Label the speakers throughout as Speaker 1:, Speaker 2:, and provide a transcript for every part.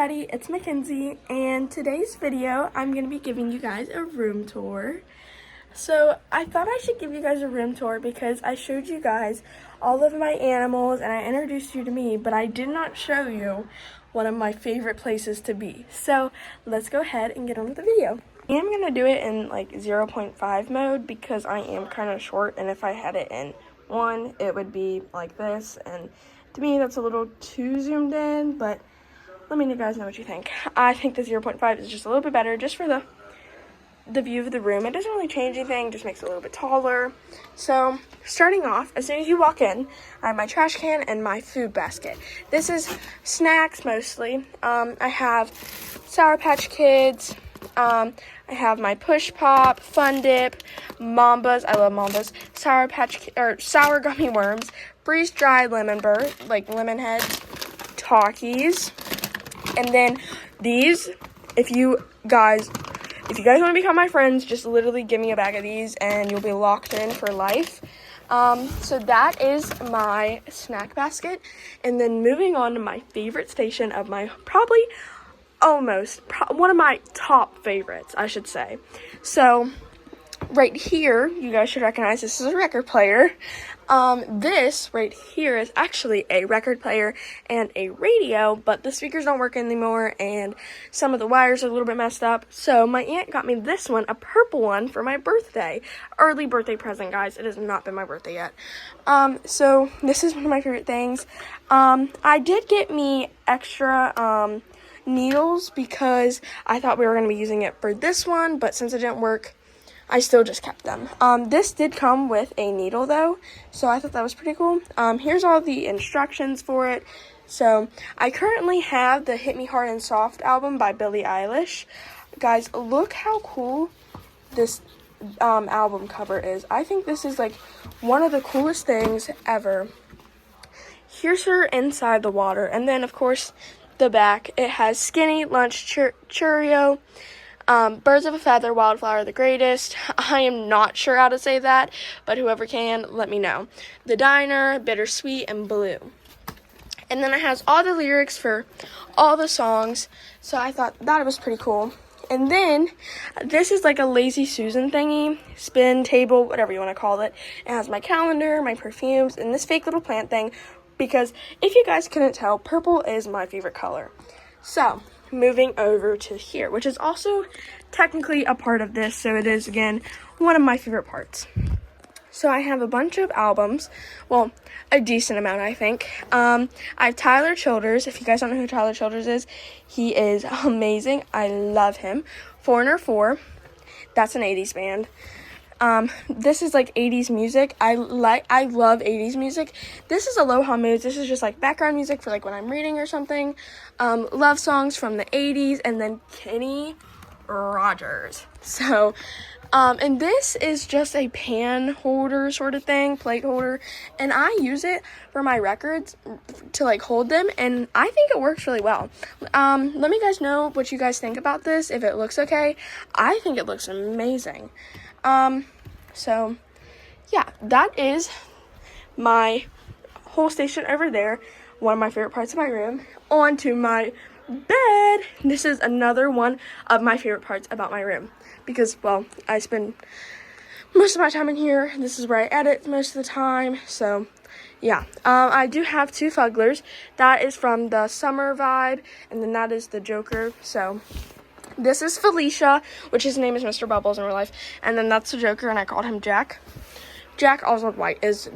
Speaker 1: everybody, it's Mackenzie, and today's video I'm going to be giving you guys a room tour. So I thought I should give you guys a room tour because I showed you guys all of my animals and I introduced you to me, but I did not show you one of my favorite places to be. So let's go ahead and get on with the video. I am going to do it in like 0.5 mode because I am kind of short, and if I had it in 1 it would be like this, and to me that's a little too zoomed in, but let me guys know what you think. I think the 0.5 is just a little bit better just for the view of the room. It doesn't really change anything, just makes it a little bit taller. So starting off, as soon as you walk in, I have my trash can and my food basket. This is snacks mostly. I have Sour Patch Kids. I have my Push Pop, Fun Dip, Mambas, I love Mambas, Sour Gummy Worms, Freeze Dried Lemon Burr, like lemon heads, Talkies, and then these, if you guys want to become my friends, just literally give me a bag of these and you'll be locked in for life. So that is my snack basket. And then moving on to my favorite station of my one of my top favorites, I should say. So right here, you guys should recognize this is a record player. This right here is actually a record player and a radio, but the speakers don't work anymore and some of the wires are a little bit messed up. So my aunt got me this one, a purple one, for my birthday. Early birthday present, guys. It has not been my birthday yet. So this is one of my favorite things. I did get me extra, needles because I thought we were going to be using it for this one, but since it didn't work, I still just kept them. This did come with a needle though, so I thought that was pretty cool. Here's all the instructions for it. So I currently have the Hit Me Hard and Soft album by Billie Eilish. Guys, look how cool this album cover is. I think this is like one of the coolest things ever. Here's her inside the water, and then of course the back. It has Skinny, Lunch, Cheerio, Birds of a Feather, Wildflower the Greatest. I am not sure how to say that, but whoever can, let me know. The Diner, Bittersweet, and Blue. And then it has all the lyrics for all the songs, so I thought that was pretty cool. And then, this is like a Lazy Susan thingy, spin table, whatever you want to call it. It has my calendar, my perfumes, and this fake little plant thing, because if you guys couldn't tell, purple is my favorite color. So moving over to here, which is also technically a part of this, so it is again one of my favorite parts. So I have a bunch of albums, well, a decent amount, I think. I have Tyler Childers. If you guys don't know who Tyler Childers is, he is amazing. I love him. Foreigner 4, that's an 80s band. This is like 80s music. I love 80s music. This is Aloha Moods. This is just like background music for like when I'm reading or something. Love songs from the 80s, and then Kenny Rogers. So, and this is just a pan holder sort of thing, plate holder, and I use it for my records to like hold them, and I think it works really well. Let me guys know what you guys think about this, if it looks okay. I think it looks amazing. So yeah, that is my whole station over there. One of my favorite parts of my room. On to my bed. This is another one of my favorite parts about my room because, well, I spend most of my time in here. This is where I edit most of the time. So yeah, I do have 2 Fugglers. That is from the Summer Vibe, and then that is the Joker. So this is Felicia, which his name is Mr. Bubbles in real life, and then that's the Joker, and I called him Jack. Jack Oswald White is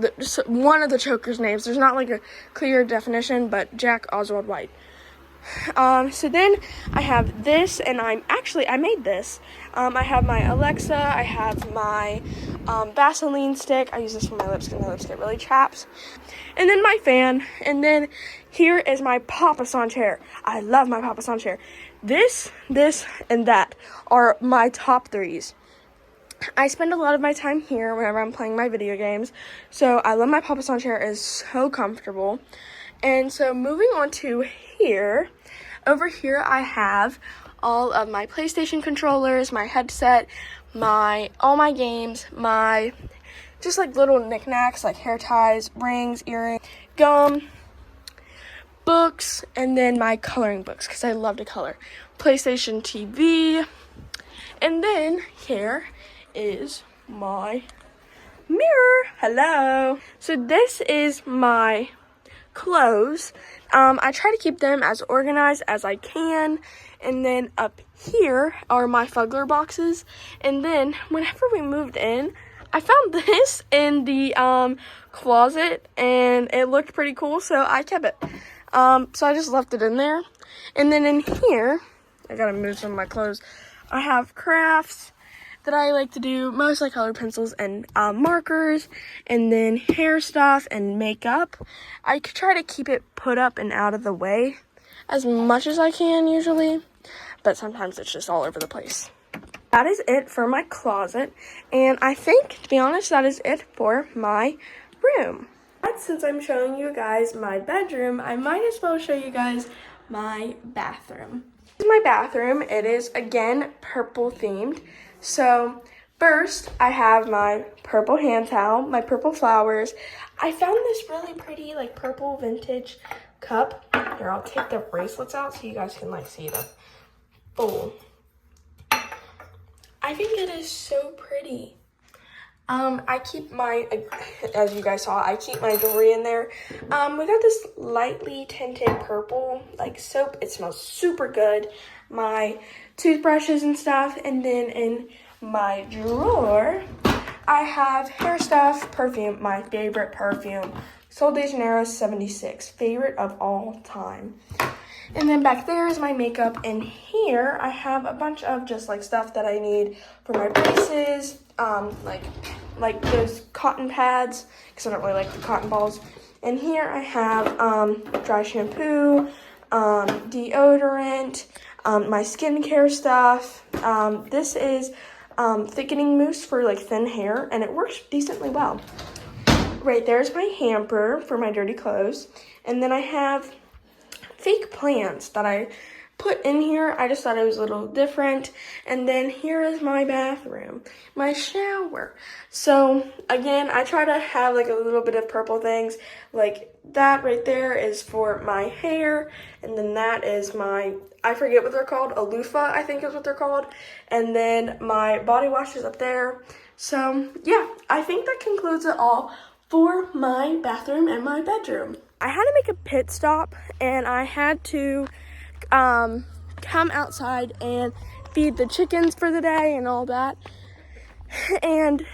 Speaker 1: one of the Joker's names. There's not like a clear definition, but Jack Oswald White. So then I have this, and I made this. I have my Alexa, I have my Vaseline stick. I use this for my lips because my lips get really chapped. And then my fan, and then here is my Papasan chair. I love my Papasan chair. This, and that are my top 3s. I spend a lot of my time here whenever I'm playing my video games, so I love my Papasan chair. It is so comfortable. And so moving on to here, over here I have all of my PlayStation controllers, my headset, all my games, my just like little knickknacks like hair ties, rings, earrings, gum, books, and then my coloring books because I love to color. PlayStation TV. And then here is my mirror. Hello. So this is my clothes. I try to keep them as organized as I can. And then up here are my Fugler boxes. And then whenever we moved in, I found this in the closet and it looked pretty cool, so I kept it. So I just left it in there. And then in here, I gotta move some of my clothes. I have crafts that I like to do, mostly colored pencils and markers, and then hair stuff and makeup. I try to keep it put up and out of the way as much as I can usually, but sometimes it's just all over the place. That is it for my closet, and I think, to be honest, that is it for my room. But since I'm showing you guys my bedroom, I might as well show you guys my bathroom. This is my bathroom. It is, again, purple themed. So first, I have my purple hand towel, my purple flowers. I found this really pretty, like, purple vintage cup. Here, I'll take the bracelets out so you guys can, like, see the full. I think it is so pretty. I keep my, as you guys saw, I keep my jewelry in there. We got this lightly tinted purple, like, soap. It smells super good. My toothbrushes and stuff. And then in my drawer, I have hair stuff, perfume, my favorite perfume. Sol de Janeiro 76, favorite of all time. And then back there is my makeup, and here I have a bunch of just like stuff that I need for my braces, like those cotton pads, because I don't really like the cotton balls. And here I have dry shampoo, deodorant, my skincare stuff. This is thickening mousse for like thin hair, and it works decently well. Right there's my hamper for my dirty clothes, and then I have fake plants that I put in here. I just thought it was a little different. And then here is my bathroom, my shower. So again, I try to have like a little bit of purple things. Like that right there is for my hair, and then that is my, I forget what they're called, a loofah I think is what they're called. And then my body wash is up there. So yeah, I think that concludes it all for my bathroom and my bedroom. I had to make a pit stop, and I had to come outside and feed the chickens for the day and all that. And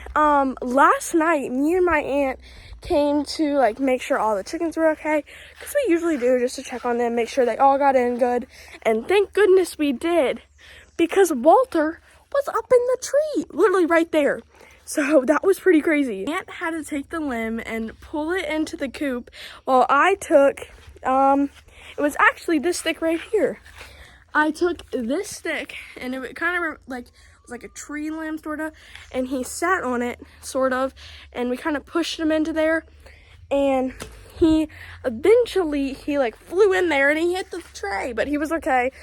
Speaker 1: last night, me and my aunt came to like make sure all the chickens were okay, because we usually do, just to check on them, make sure they all got in good. And thank goodness we did, because Walter was up in the tree, literally right there. So that was pretty crazy. Aunt had to take the limb and pull it into the coop, while I took, it was actually this stick right here. I took this stick, and it kind of like, was like a tree limb sort of, and he sat on it sort of, and we kind of pushed him into there, and he eventually, he like flew in there and he hit the tray, but he was okay.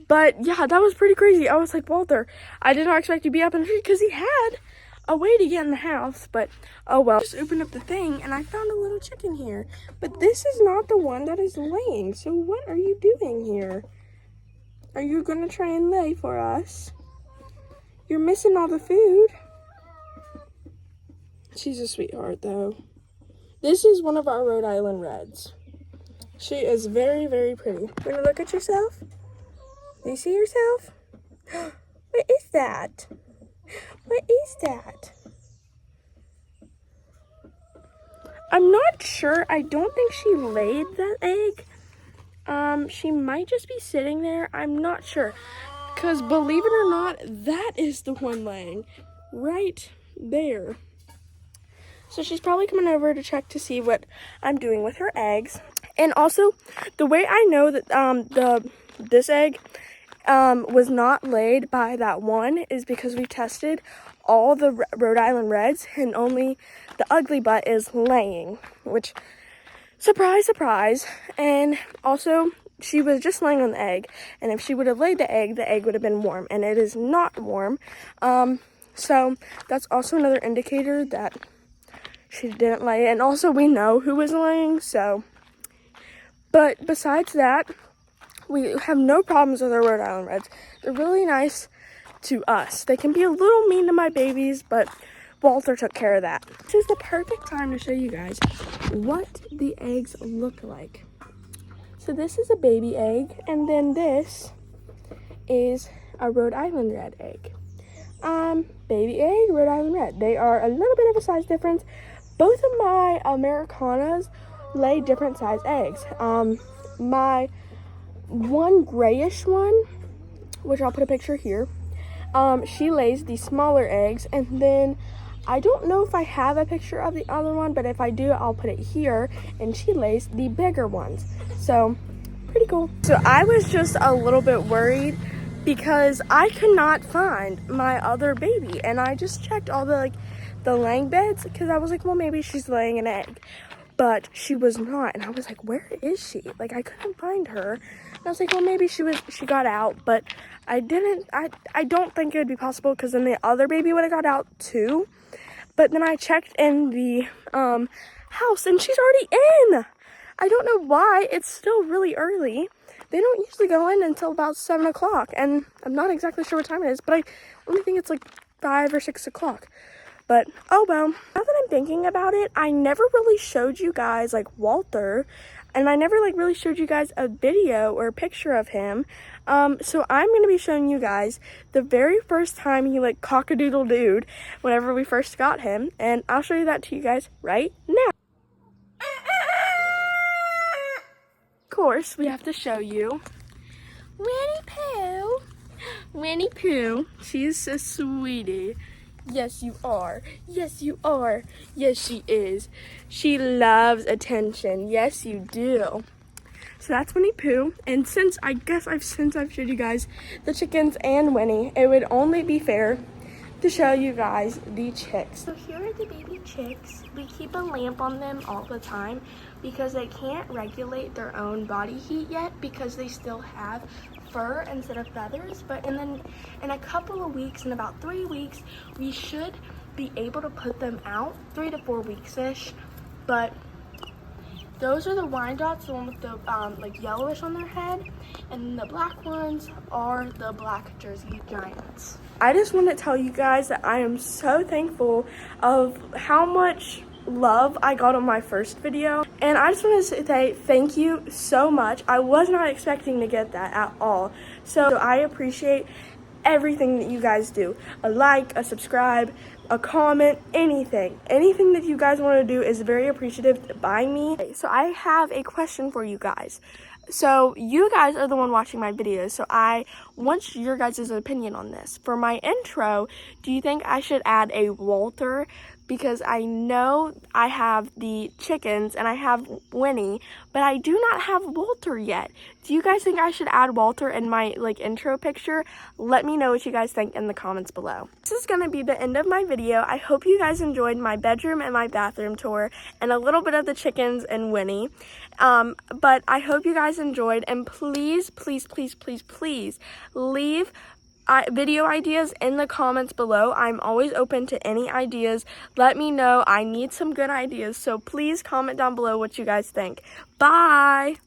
Speaker 1: But yeah, that was pretty crazy. I was like, Walter, I did not expect you to be up in the tree, because he had a way to get in the house, but oh well. Just opened up the thing and I found a little chicken here, but this is not the one that is laying. So what are you doing here? Are you gonna try and lay for us? You're missing all the food. She's a sweetheart though. This is one of our Rhode Island Reds. She is very, very pretty. Wanna look at yourself? Do you see yourself? What is that? What is that? I'm not sure. I don't think she laid that egg. She might just be sitting there. I'm not sure. Because believe it or not, that is the one laying right there. So she's probably coming over to check to see what I'm doing with her eggs. And also, the way I know that this egg was not laid by that one is because we tested all the Rhode Island Reds, and only the ugly butt is laying, which, surprise, surprise. And also, she was just laying on the egg, and if she would have laid the egg would have been warm, and it is not warm. So that's also another indicator that she didn't lay. And also, we know who was laying, so But besides that, we have no problems with our Rhode Island Reds. They're really nice to us. They can be a little mean to my babies, but Walter took care of that. This is the perfect time to show you guys what the eggs look like. So this is a baby egg, and then this is a Rhode Island Red egg. Baby egg, Rhode Island Red. They are a little bit of a size difference. Both of my Americanas lay different size eggs. My one grayish one, which I'll put a picture here, she lays the smaller eggs, and then I don't know if I have a picture of the other one, but if I do, I'll put it here, and she lays the bigger ones. So, pretty cool. So I was just a little bit worried because I could not find my other baby, and I just checked all the laying beds, because I was like, well, maybe she's laying an egg, but she was not. And I was like, where is she? Like, I couldn't find her, and I was like, well, maybe she got out, but I don't think it would be possible, because then the other baby would have got out too. But then I checked in the house, and she's already in. I don't know why. It's still really early. They don't usually go in until about 7 o'clock, and I'm not exactly sure what time it is, but I only think it's like 5 or 6 o'clock. But, oh well. Now that I'm thinking about it, I never really showed you guys, like, Walter, and I never, like, really showed you guys a video or a picture of him. So I'm going to be showing you guys the very first time he, like, cock-a-doodle-dooed whenever we first got him, and I'll show you that to you guys right now. Of course, we have to show you Winnie Pooh. Winnie Pooh, she's a sweetie. Yes, you are. Yes, you are. Yes, she is. She loves attention. Yes, you do. So that's Winnie Pooh. And since I've showed you guys the chickens and Winnie, it would only be fair to show you guys the chicks. So here are the baby chicks. We keep a lamp on them all the time because they can't regulate their own body heat yet, because they still have fur instead of feathers. But in a couple of weeks, in about 3 weeks, we should be able to put them out, 3 to 4 weeks-ish. But those are the Wyandottes, the one with the like yellowish on their head, and the black ones are the black Jersey Giants. I just want to tell you guys that I am so thankful of how much love I got on my first video, and I just want to say thank you so much. I was not expecting to get that at all, so I appreciate everything that you guys do. A like, a subscribe, a comment, anything that you guys want to do is very appreciative by me. So I have a question for you guys. So you guys are the one watching my videos, so I want your guys' opinion on this. For my intro, do you think I should add a Walter? Because I know I have the chickens and I have Winnie, but I do not have Walter yet. Do you guys think I should add Walter in my intro picture? Let me know what you guys think in the comments below. This is gonna be the end of my video. I hope you guys enjoyed my bedroom and my bathroom tour and a little bit of the chickens and Winnie. But I hope you guys enjoyed, and please, please, please, please, please leave video ideas in the comments below. I'm always open to any ideas. Let me know. I need some good ideas, so please comment down below what you guys think. Bye!